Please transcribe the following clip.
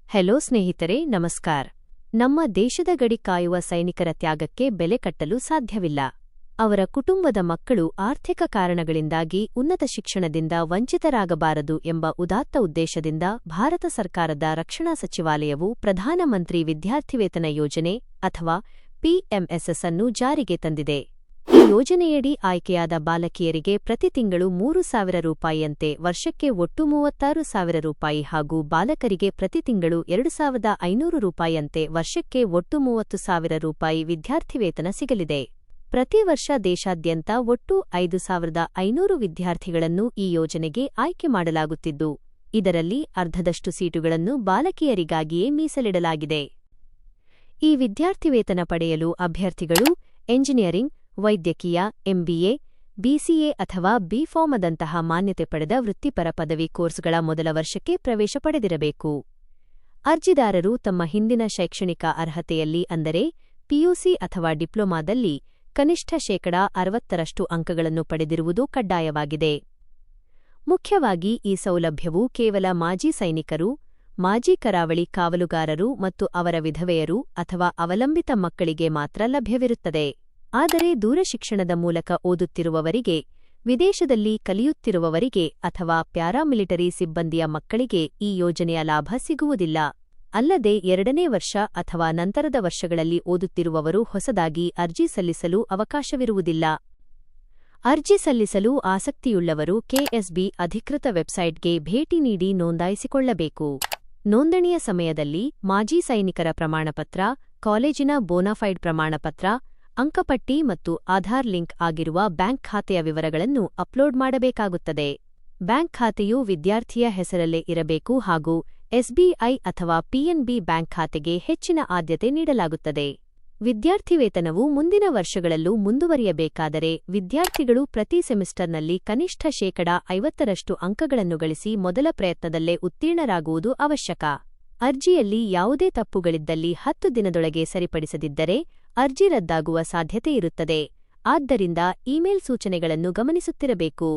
Hello ಸ್ನೇಹಿತರೆ, ನಮಸ್ಕಾರ. ನಮ್ಮ ದೇಶದ ಗಡಿ ಕಾಯುವ ಸೈನಿಕರ ತ್ಯಾಗಕ್ಕೆ ಬೆಲೆ ಕಟ್ಟಲು ಸಾಧ್ಯವಿಲ್ಲ. ಅವರ ಕುಟುಂಬದ ಮಕ್ಕಳು ಆರ್ಥಿಕ ಕಾರಣಗಳಿಂದಾಗಿ ಉನ್ನತ ಶಿಕ್ಷಣದಿಂದ ವಂಚಿತರಾಗಬಾರದು ಎಂಬ ಉದಾತ್ತ ಉದ್ದೇಶದಿಂದ ಭಾರತ ಸರ್ಕಾರದ ರಕ್ಷಣಾ ಸಚಿವಾಲಯವು ಪ್ರಧಾನಮಂತ್ರಿ ವಿದ್ಯಾರ್ಥಿವೇತನ ಯೋಜನೆ ಅಥವಾ ಪಿಎಂಎಸ್ಎಸ್ ಅನ್ನು ಜಾರಿಗೆ ತಂದಿದೆ. ಈ ಯೋಜನೆಯಡಿ ಆಯ್ಕೆಯಾದ ಬಾಲಕಿಯರಿಗೆ ಪ್ರತಿ ತಿಂಗಳು 3,000 ರೂಪಾಯಿಯಂತೆ ವರ್ಷಕ್ಕೆ ಒಟ್ಟು 36,000 ರೂಪಾಯಿ ಹಾಗೂ ಬಾಲಕರಿಗೆ ಪ್ರತಿ ತಿಂಗಳು 2,500 ರೂಪಾಯಿಯಂತೆ ವರ್ಷಕ್ಕೆ ಒಟ್ಟು 30,000 ರೂಪಾಯಿ ವಿದ್ಯಾರ್ಥಿವೇತನ ಸಿಗಲಿದೆ. ಪ್ರತಿ ವರ್ಷ ದೇಶಾದ್ಯಂತ ಒಟ್ಟು 5,500 ವಿದ್ಯಾರ್ಥಿಗಳನ್ನು ಈ ಯೋಜನೆಗೆ ಆಯ್ಕೆ ಮಾಡಲಾಗುತ್ತಿದ್ದು, ಇದರಲ್ಲಿ ಅರ್ಧದಷ್ಟು ಸೀಟುಗಳನ್ನು ಬಾಲಕಿಯರಿಗಾಗಿಯೇ ಮೀಸಲಿಡಲಾಗಿದೆ. ಈ ವಿದ್ಯಾರ್ಥಿವೇತನ ಪಡೆಯಲು ಅಭ್ಯರ್ಥಿಗಳು ಎಂಜಿನಿಯರಿಂಗ್, ವೈದ್ಯಕೀಯ, ಎಂಬಿಎ, ಬಿಸಿಎ ಅಥವಾ ಬಿಫಾರ್ಮದಂತಹ ಮಾನ್ಯತೆ ಪಡೆದ ವೃತ್ತಿಪರ ಪದವಿ ಕೋರ್ಸ್ಗಳ ಮೊದಲ ವರ್ಷಕ್ಕೆ ಪ್ರವೇಶ ಪಡೆದಿರಬೇಕು. ಅರ್ಜಿದಾರರು ತಮ್ಮ ಹಿಂದಿನ ಶೈಕ್ಷಣಿಕ ಅರ್ಹತೆಯಲ್ಲಿ ಅಂದರೆ ಪಿಯುಸಿ ಅಥವಾ ಡಿಪ್ಲೊಮಾದಲ್ಲಿ ಕನಿಷ್ಠ 60% ಅಂಕಗಳನ್ನು ಪಡೆದಿರುವುದು ಕಡ್ಡಾಯವಾಗಿದೆ. ಮುಖ್ಯವಾಗಿ ಈ ಸೌಲಭ್ಯವು ಕೇವಲ ಮಾಜಿ ಸೈನಿಕರು, ಮಾಜಿ ಕರಾವಳಿ ಕಾವಲುಗಾರರು ಮತ್ತು ಅವರ ವಿಧವೆಯರು ಅಥವಾ ಅವಲಂಬಿತ ಮಕ್ಕಳಿಗೆ ಮಾತ್ರ ಲಭ್ಯವಿರುತ್ತದೆ. ಆದರೆ ದೂರಶಿಕ್ಷಣದ ಮೂಲಕ ಓದುತ್ತಿರುವವರಿಗೆ, ವಿದೇಶದಲ್ಲಿ ಕಲಿಯುತ್ತಿರುವವರಿಗೆ ಅಥವಾ ಪ್ಯಾರಾಮಿಲಿಟರಿ ಸಿಬ್ಬಂದಿಯ ಮಕ್ಕಳಿಗೆ ಈ ಯೋಜನೆಯ ಲಾಭ ಸಿಗುವುದಿಲ್ಲ. ಅಲ್ಲದೆ 2ನೇ ವರ್ಷ ಅಥವಾ ನಂತರದ ವರ್ಷಗಳಲ್ಲಿ ಓದುತ್ತಿರುವವರು ಹೊಸದಾಗಿ ಅರ್ಜಿ ಸಲ್ಲಿಸಲು ಅವಕಾಶವಿರುವುದಿಲ್ಲ. ಅರ್ಜಿ ಸಲ್ಲಿಸಲು ಆಸಕ್ತಿಯುಳ್ಳವರು ಕೆಎಸ್ಬಿ ಅಧಿಕೃತ ವೆಬ್ಸೈಟ್ಗೆ ಭೇಟಿ ನೀಡಿ ನೋಂದಾಯಿಸಿಕೊಳ್ಳಬೇಕು. ನೋಂದಣಿಯ ಸಮಯದಲ್ಲಿ ಮಾಜಿ ಸೈನಿಕರ ಪ್ರಮಾಣಪತ್ರ, ಕಾಲೇಜಿನ ಬೋನಾಫೈಡ್ ಪ್ರಮಾಣಪತ್ರ, ಅಂಕಪಟ್ಟಿ ಮತ್ತು ಆಧಾರ್ ಲಿಂಕ್ ಆಗಿರುವ ಬ್ಯಾಂಕ್ ಖಾತೆಯ ವಿವರಗಳನ್ನು ಅಪ್ಲೋಡ್ ಮಾಡಬೇಕಾಗುತ್ತದೆ. ಬ್ಯಾಂಕ್ ಖಾತೆಯು ವಿದ್ಯಾರ್ಥಿಯ ಹೆಸರಲ್ಲೇ ಇರಬೇಕು ಹಾಗೂ ಎಸ್ಬಿಐ ಅಥವಾ ಪಿಎನ್ಬಿ ಬ್ಯಾಂಕ್ ಖಾತೆಗೆ ಹೆಚ್ಚಿನ ಆದ್ಯತೆ ನೀಡಲಾಗುತ್ತದೆ. ವಿದ್ಯಾರ್ಥಿವೇತನವು ಮುಂದಿನ ವರ್ಷಗಳಲ್ಲೂ ಮುಂದುವರಿಯಬೇಕಾದರೆ ವಿದ್ಯಾರ್ಥಿಗಳು ಪ್ರತಿ ಸೆಮಿಸ್ಟರ್ನಲ್ಲಿ ಕನಿಷ್ಠ 50% ಅಂಕಗಳನ್ನು ಗಳಿಸಿ ಮೊದಲ ಪ್ರಯತ್ನದಲ್ಲೇ ಉತ್ತೀರ್ಣರಾಗುವುದು ಅವಶ್ಯಕ. ಅರ್ಜಿಯಲ್ಲಿ ಯಾವುದೇ ತಪ್ಪುಗಳಿದ್ದಲ್ಲಿ 10 ದಿನದೊಳಗೆ ಸರಿಪಡಿಸದಿದ್ದರೆ ಅರ್ಜಿ ರದ್ದಾಗುವ ಸಾಧ್ಯತೆಯಿರುತ್ತದೆ. ಆದ್ದರಿಂದ ಇಮೇಲ್ ಸೂಚನೆಗಳನ್ನು ಗಮನಿಸುತ್ತಿರಬೇಕು.